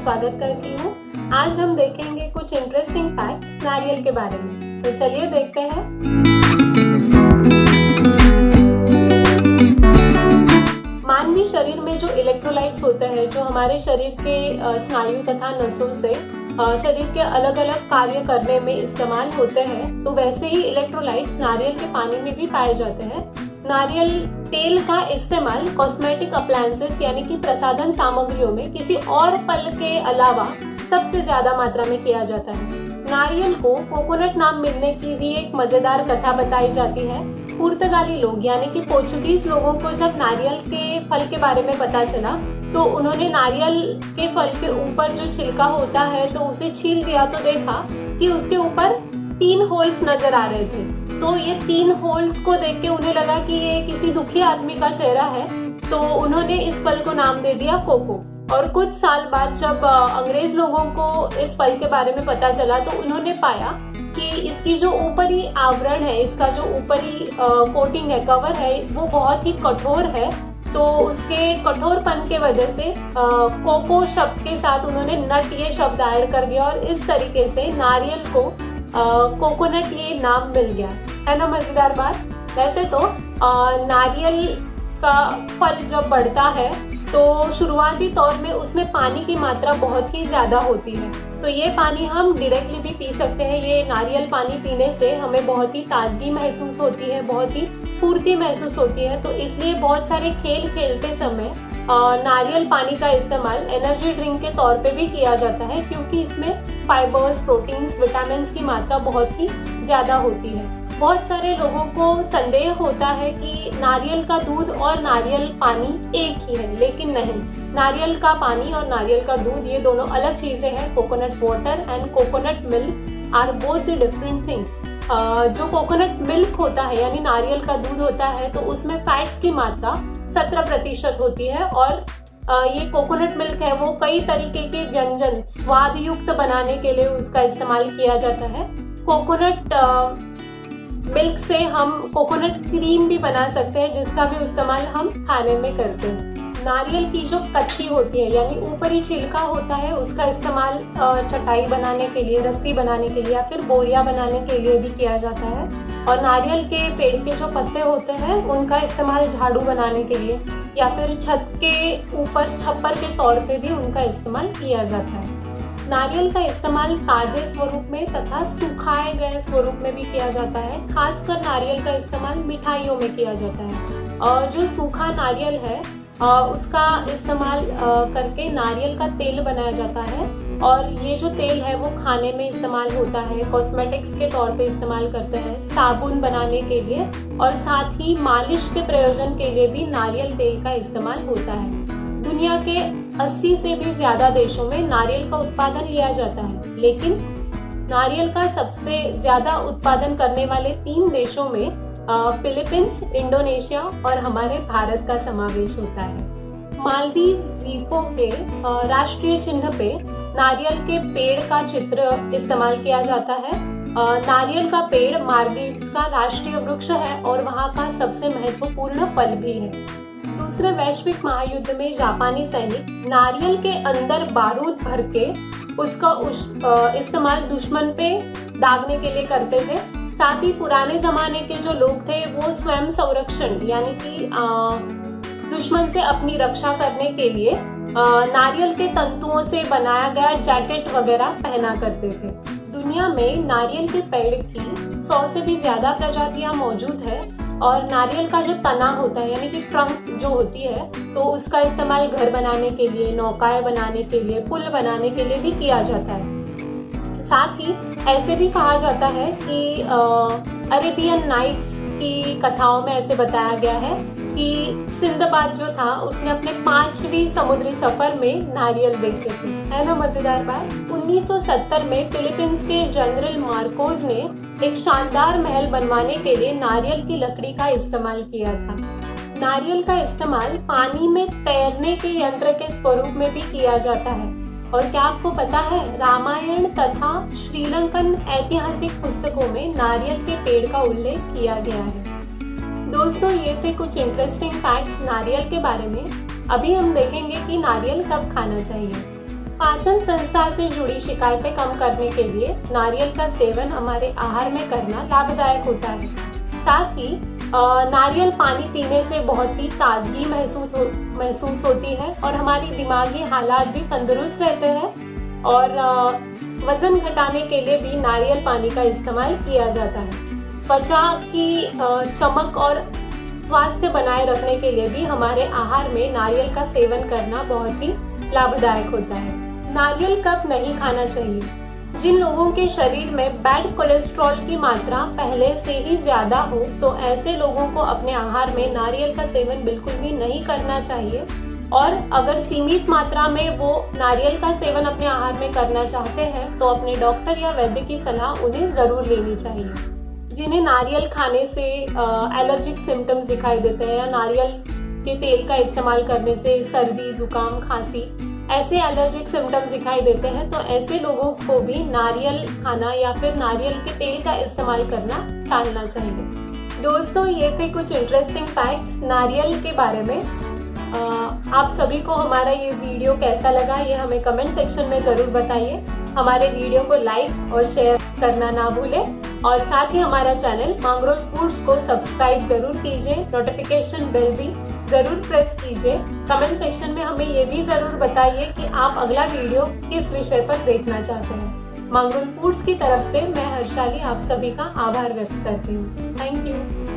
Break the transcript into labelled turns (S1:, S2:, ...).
S1: स्वागत करती हूँ। आज हम देखेंगे कुछ इंटरेस्टिंग फैक्ट्स नारियल के बारे में। तो चलिए देखते हैं। मानवीय शरीर में जो इलेक्ट्रोलाइट्स होते हैं, जो हमारे शरीर के स्नायु तथा नसों से शरीर के अलग अलग कार्य करने में इस्तेमाल होते हैं, तो वैसे ही इलेक्ट्रोलाइट्स नारियल के पानी में भी पाए जाते हैं। नारियल तेल का इस्तेमाल कॉस्मेटिक अप्लायंसेस यानी कि प्रसाधन सामग्रियों में किसी और फल के अलावा सबसे ज्यादा मात्रा में किया जाता है। नारियल को कोकोनट नाम मिलने की भी एक मजेदार कथा बताई जाती है। पुर्तगाली लोग यानी कि पोर्चुगीज लोगों को जब नारियल के फल के बारे में पता चला, तो उन्होंने नारियल के फल के ऊपर जो छिलका होता है तो उसे छील दिया, तो देखा कि उसके ऊपर 3 होल्स नजर आ रहे थे। तो ये 3 होल्स को देख के उन्हें लगा कि ये किसी दुखी आदमी का चेहरा है, तो उन्होंने इस फल को नाम दे दिया कोको। और कुछ साल बाद जब अंग्रेज लोगों को इस फल के बारे में पता चला, तो उन्होंने पाया कि इसकी जो ऊपरी आवरण है, इसका जो ऊपरी कोटिंग है, कवर है, वो बहुत ही कठोर है। तो उसके कठोरपन के वजह से कोको शब्द के साथ उन्होंने नट ये शब्द ऐड कर दिया, और इस तरीके से नारियल को कोकोनट ये नाम मिल गया। है ना मजेदार बात। वैसे तो नारियल का फल जब बढ़ता है तो शुरुआती तौर में उसमें पानी की मात्रा बहुत ही ज्यादा होती है, तो ये पानी हम डायरेक्टली भी पी सकते हैं। ये नारियल पानी पीने से हमें बहुत ही ताजगी महसूस होती है, बहुत ही फुर्ती महसूस होती है। तो इसलिए बहुत सारे खेल खेलते समय नारियल पानी का इस्तेमाल एनर्जी ड्रिंक के तौर पे भी किया जाता है, क्योंकि इसमें फाइबर्स, प्रोटीन्स, विटामिन की मात्रा बहुत ही ज्यादा होती है। बहुत सारे लोगों को संदेह होता है कि नारियल का दूध और नारियल पानी एक ही है, लेकिन नहीं। नारियल का पानी और नारियल का दूध ये दोनों अलग चीजें हैं। Coconut water and coconut milk are both the different things. जो कोकोनट मिल्क होता है यानी नारियल का दूध होता है, तो उसमें फैट्स की मात्रा 17% होती है, और ये कोकोनट मिल्क है वो कई तरीके के व्यंजन स्वाद युक्त बनाने के लिए उसका इस्तेमाल किया जाता है। कोकोनट मिल्क से हम कोकोनट क्रीम भी बना सकते हैं, जिसका भी इस्तेमाल हम खाने में करते हैं। नारियल की जो कत्ती होती है यानी ऊपरी छिलका होता है, उसका इस्तेमाल चटाई बनाने के लिए, रस्सी बनाने के लिए या फिर बोरिया बनाने के लिए भी किया जाता है। और नारियल के पेड़ के जो पत्ते होते हैं उनका इस्तेमाल झाड़ू बनाने के लिए या फिर छत के ऊपर छप्पर के तौर पे भी उनका इस्तेमाल किया जाता है। नारियल का इस्तेमाल ताजे स्वरूप में तथा सुखाए गए स्वरूप में भी किया जाता है। खासकर नारियल का इस्तेमाल मिठाइयों में किया जाता है। और जो सूखा नारियल है उसका इस्तेमाल करके नारियल का तेल बनाया जाता है, और ये जो तेल है वो खाने में इस्तेमाल होता है, कॉस्मेटिक्स के तौर पे इस्तेमाल करते हैं, साबुन बनाने के लिए, और साथ ही मालिश के प्रयोजन के लिए भी नारियल तेल का इस्तेमाल होता है। दुनिया के 80 से भी ज्यादा देशों में नारियल का उत्पादन लिया जाता है, लेकिन नारियल का सबसे ज्यादा उत्पादन करने वाले 3 देशों में फिलीपींस, इंडोनेशिया और हमारे भारत का समावेश होता है। मालदीव द्वीपों के राष्ट्रीय चिन्ह पे नारियल के पेड़ का चित्र इस्तेमाल किया जाता है। नारियल का पेड़ मालदीव्स का राष्ट्रीय वृक्ष है और वहाँ का सबसे महत्वपूर्ण फल भी है। दूसरे वैश्विक महायुद्ध में जापानी सैनिक नारियल के अंदर बारूद भर के उसका इस्तेमाल दुश्मन पे दागने के लिए करते थे। साथ ही पुराने जमाने के जो लोग थे वो स्वयं संरक्षण यानी कि दुश्मन से अपनी रक्षा करने के लिए नारियल के तंतुओं से बनाया गया जैकेट वगैरह पहना करते थे। दुनिया में नारियल के पेड़ की 100 से भी ज्यादा प्रजातियां मौजूद है, और नारियल का जो तना होता है यानी कि ट्रंक जो होती है, तो उसका इस्तेमाल घर बनाने के लिए, नौकाएं बनाने के लिए, पुल बनाने के लिए भी किया जाता है। साथ ही ऐसे भी कहा जाता है कि अरेबियन नाइट्स की कथाओं में ऐसे बताया गया है कि सिंदबाद जो था उसने अपने 5वीं समुद्री सफर में नारियल बेचे थे। है ना मजेदार बात। 1970 में फिलीपींस के जनरल मार्कोस ने एक शानदार महल बनवाने के लिए नारियल की लकड़ी का इस्तेमाल किया था। नारियल का इस्तेमाल पानी में तैरने के यंत्र के स्वरूप में भी किया जाता है। और क्या आपको पता है, रामायण तथा श्रीलंकन ऐतिहासिक पुस्तकों में नारियल के पेड़ का उल्लेख किया गया है। दोस्तों, ये थे कुछ इंटरेस्टिंग फैक्ट्स नारियल के बारे में। अभी हम देखेंगे कि नारियल कब खाना चाहिए। पाचन संस्था से जुड़ी शिकायतें कम करने के लिए नारियल का सेवन हमारे आहार में करना लाभदायक होता है। साथ ही नारियल पानी पीने से बहुत ही ताजगी महसूस होती है और हमारी दिमागी हालात भी तंदुरुस्त रहते हैं। और वजन घटाने के लिए भी नारियल पानी का इस्तेमाल किया जाता है। त्वचा की चमक और स्वास्थ्य बनाए रखने के लिए भी हमारे आहार में नारियल का सेवन करना बहुत ही लाभदायक होता है। नारियल कब नहीं खाना चाहिए? जिन लोगों के शरीर में बैड कोलेस्ट्रॉल की मात्रा पहले से ही ज्यादा हो तो ऐसे लोगों को अपने आहार में नारियल का सेवन बिल्कुल भी नहीं करना चाहिए। और अगर सीमित मात्रा में वो नारियल का सेवन अपने आहार में करना चाहते हैं तो अपने डॉक्टर या वैद्य की सलाह उन्हें जरूर लेनी चाहिए। जिन्हें नारियल खाने से एलर्जिक सिम्टम्स दिखाई देते हैं या नारियल के तेल का इस्तेमाल करने से सर्दी, जुकाम, खांसी ऐसे एलर्जिक सिम्टम्स दिखाई देते हैं तो ऐसे लोगों को भी नारियल खाना या फिर नारियल के तेल का इस्तेमाल करना टालना चाहिए। दोस्तों, ये थे कुछ इंटरेस्टिंग फैक्ट्स नारियल के बारे में। आप सभी को हमारा ये वीडियो कैसा लगा ये हमें कमेंट सेक्शन में ज़रूर बताइए। हमारे वीडियो को लाइक और शेयर करना ना भूलें और साथ ही हमारा चैनल मांगरोल फूड्स को सब्सक्राइब ज़रूर कीजिए। नोटिफिकेशन बेल भी ज़रूर प्रेस कीजिए। कमेंट सेक्शन में हमें ये भी ज़रूर बताइए कि आप अगला वीडियो किस विषय पर देखना चाहते हैं। मांगरोल फूड्स की तरफ से मैं हर्षाली आप सभी का आभार व्यक्त करती हूँ। Thank you.